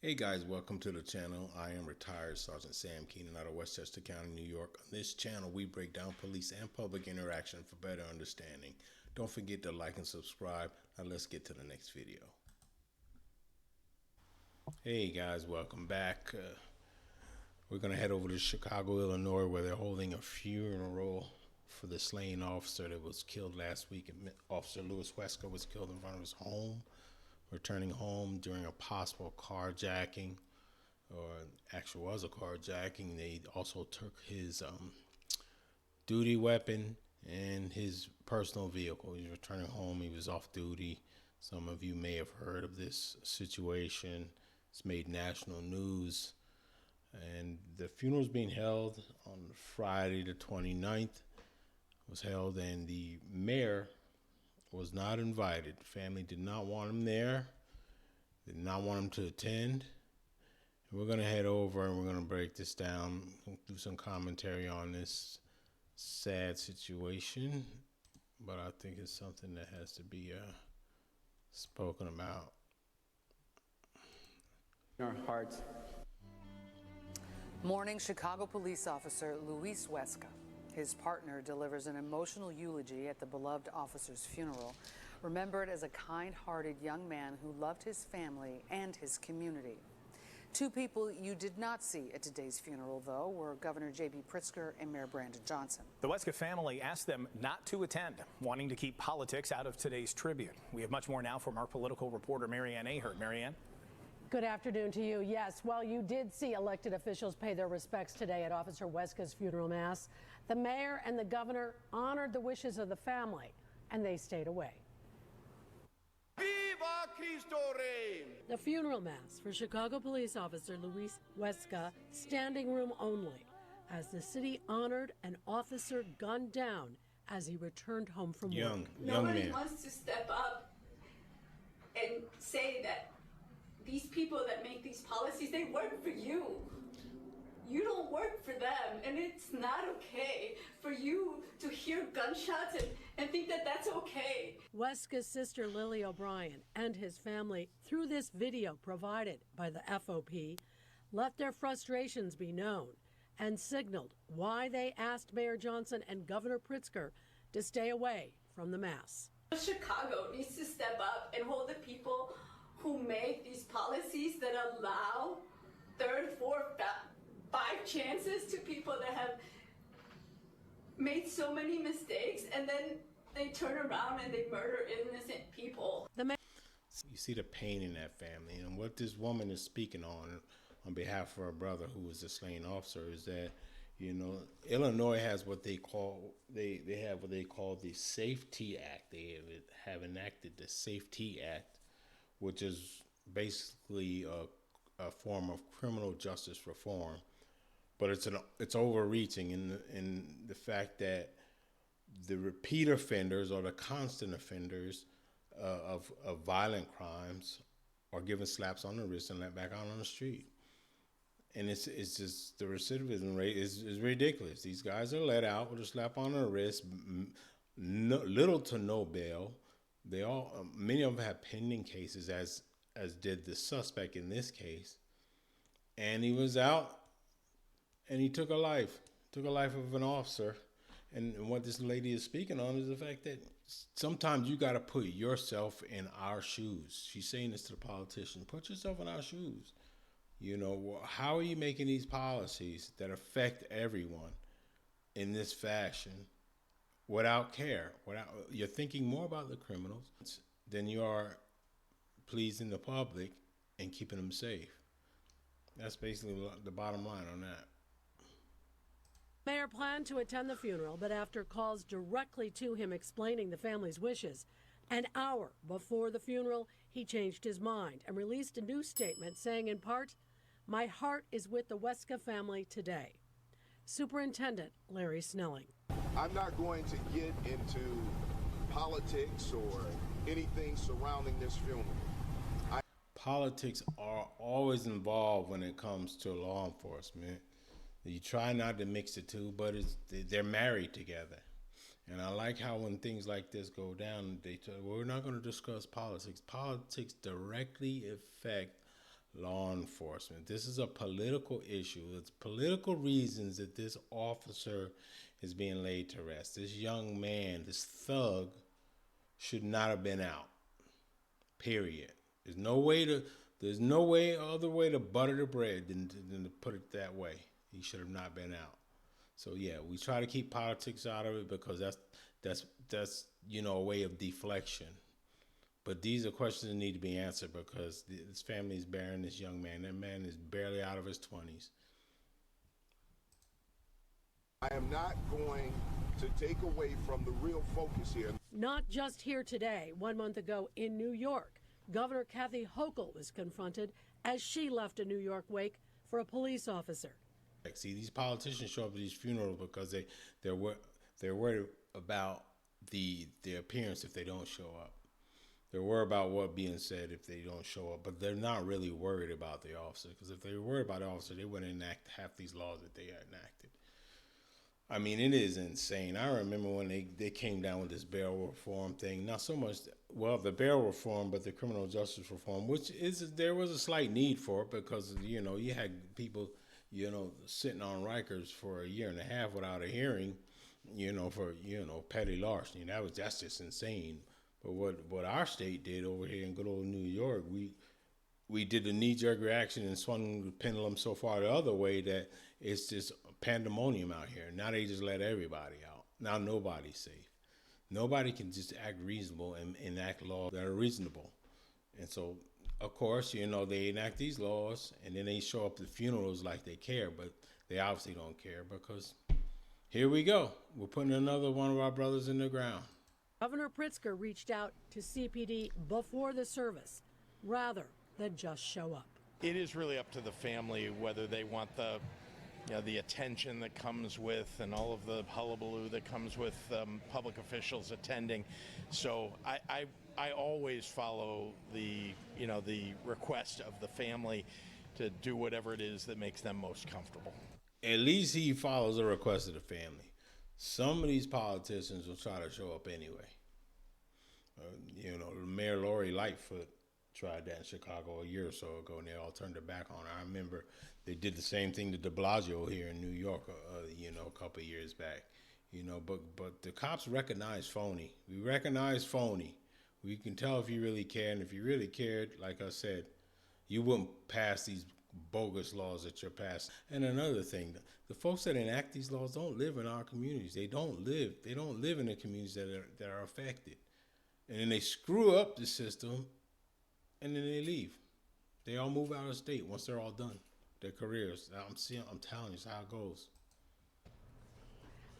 Hey guys, welcome to the channel. I am retired Sergeant Sam Keenan out of Westchester County, New York. On this channel, we break down police and public interaction for better understanding. Don't forget to like and subscribe. Now let's get to the next video. Hey guys, welcome back. We're going to head over to Chicago, Illinois, where they're holding a funeral for the slain officer that was killed last week. Officer Luis Huesca was killed in front of his home, returning home during a possible carjacking. Or actually was a carjacking. They also took his duty weapon and his personal vehicle. He was returning home. He was off duty. Some of you may have heard of this situation. It's made national news. And the funeral is being held on Friday the 29th. It was held, and the mayor was not invited. The family did not want him there. Did not want him to attend. We're going to head over and we're going to break this down, do some commentary on this sad situation, but I think it's something that has to be spoken about. Our hearts. Mourning Chicago police officer Luis Huesca. His partner delivers an emotional eulogy at the beloved officer's funeral, remembered as a kind-hearted young man who loved his family and his community. Two people you did not see at today's funeral, though, were Governor J.B. Pritzker and Mayor Brandon Johnson. The Huesca family asked them not to attend, wanting to keep politics out of today's tribute. We have much more now from our political reporter, Marianne Ahert. Marianne? Good afternoon to you. Yes, well, you did see elected officials pay their respects today at Officer Huesca's funeral mass. The mayor and the governor honored the wishes of the family, and they stayed away. Viva Cristo Rey! The funeral mass for Chicago police officer Luis Huesca, standing room only, as the city honored an officer gunned down as he returned home from work. Nobody man. wants to step up and say that these people that make these policies, they work for you. You don't work for them, and it's not okay for you to hear gunshots and think that that's okay. Huesca's sister Lily O'Brien and his family, through this video provided by the FOP, let their frustrations be known and signaled why they asked Mayor Johnson and Governor Pritzker to stay away from the mass. Chicago needs to step up and hold the people who make these policies that allow third, fourth, five chances to people that have made so many mistakes, and then they turn around and they murder innocent people. You see the pain in that family, and what this woman is speaking on behalf of her brother who was a slain officer is that, you know, Illinois has what they call they have what they call the Safety Act. They have enacted the Safety Act, which is basically a form of criminal justice reform, but it's overreaching in the fact that the repeat offenders or the constant offenders of violent crimes are given slaps on the wrist and let back out on the street. And it's just the recidivism rate is ridiculous. These guys are let out with a slap on the wrist, little to no bail. They all many of them have pending cases, as did the suspect in this case. And he was out, and he took a life of an officer. And what this lady is speaking on is the fact that sometimes you got to put yourself in our shoes. She's saying this to the politician. Put yourself in our shoes. You know, how are you making these policies that affect everyone in this fashion without care? You're thinking more about the criminals than you are pleasing the public and keeping them safe. That's basically the bottom line on that. Mayor planned to attend the funeral, but after calls directly to him explaining the family's wishes, an hour before the funeral, he changed his mind and released a new statement saying in part, "My heart is with the Huesca family today." Superintendent Larry Snelling. I'm not going to get into politics or anything surrounding this funeral. Politics are always involved when it comes to law enforcement. You try not to mix the two, but they're married together. And I like how when things like this go down, they tell, well, we're not going to discuss politics. Politics directly affect law enforcement. This is a political issue. It's political reasons that this officer is being laid to rest. This young man, this thug, should not have been out. Period. There's no other way to butter the bread than to put it that way. He should have not been out. So yeah, we try to keep politics out of it because that's a way of deflection. But these are questions that need to be answered because this family is burying this young man. That man is barely out of his 20s. I am not going to take away from the real focus here. Not just here today. 1 month ago in New York, Governor Kathy Hochul was confronted as she left a New York wake for a police officer. See, these politicians show up at these funerals because they're worried about the appearance if they don't show up. They're worried about what being said if they don't show up, but they're not really worried about the officer, because if they were worried about the officer, they wouldn't enact half these laws that they enacted. I mean, it is insane. I remember when they came down with this bail reform thing. Not so much, the bail reform, but the criminal justice reform, there was a slight need for it because, you had people, sitting on Rikers for a year and a half without a hearing, for, petty larceny. That's just insane. But what our state did over here in good old New York, we did the knee-jerk reaction and swung the pendulum so far the other way that it's just pandemonium out here. Now they just let everybody out. Now nobody's safe. Nobody can just act reasonable and enact laws that are reasonable. And so, of course, they enact these laws and then they show up at funerals like they care, but they obviously don't care because here we go. We're putting another one of our brothers in the ground. Governor Pritzker reached out to CPD before the service rather than just show up. It is really up to the family whether they want the attention that comes with and all of the hullabaloo that comes with public officials attending. So I always follow the request of the family to do whatever it is that makes them most comfortable. At least he follows the request of the family. Some of these politicians will try to show up anyway. Mayor Lori Lightfoot tried that in Chicago a year or so ago, and they all turned their back on her. I remember they did the same thing to de Blasio here in New York, a couple of years back. But the cops recognize phony. We recognize phony. We can tell if you really care, and if you really cared, like I said, you wouldn't pass these bogus laws that you're passing. And another thing, the folks that enact these laws don't live in our communities. They don't live in the communities that are affected. And then they screw up the system, and then they leave. They all move out of state once they're all done their careers. I'm telling you, it's how it goes.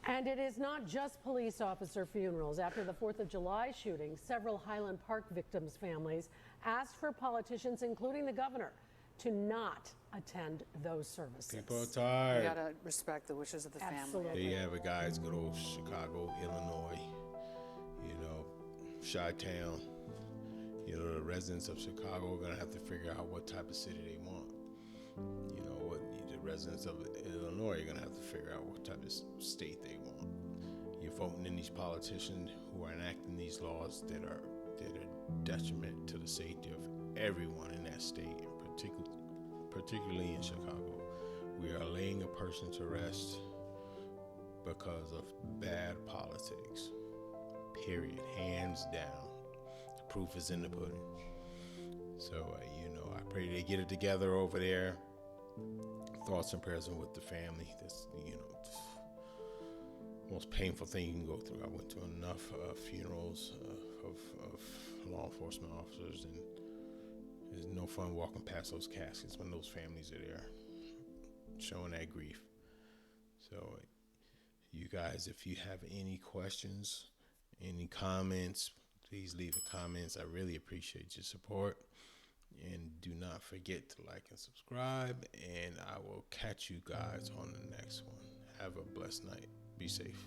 And it is not just police officer funerals. After the 4th of July shooting, several Highland Park victims' families asked for politicians, including the governor, to not attend those services. People are tired. You gotta respect the wishes of the family. Absolutely. There you have it, guys. Good old Chicago, Illinois. Chi-town. The residents of Chicago are gonna have to figure out what type of city they want. The residents of Illinois are gonna have to figure out what type of state they want. You're voting in these politicians who are enacting these laws that are detriment to the safety of everyone in that state, and particularly in Chicago. We are laying a person to rest because of bad politics. Period. Hands down. The proof is in the pudding. So, I pray they get it together over there. Thoughts and prayers are with the family. That's, the most painful thing you can go through. I went to enough funerals of law enforcement officers, and there's no fun walking past those caskets when those families are there showing that grief. So, you guys, if you have any questions, any comments, please leave the comments. I really appreciate your support. And do not forget to like and subscribe. And I will catch you guys on the next one. Have a blessed night. Be safe.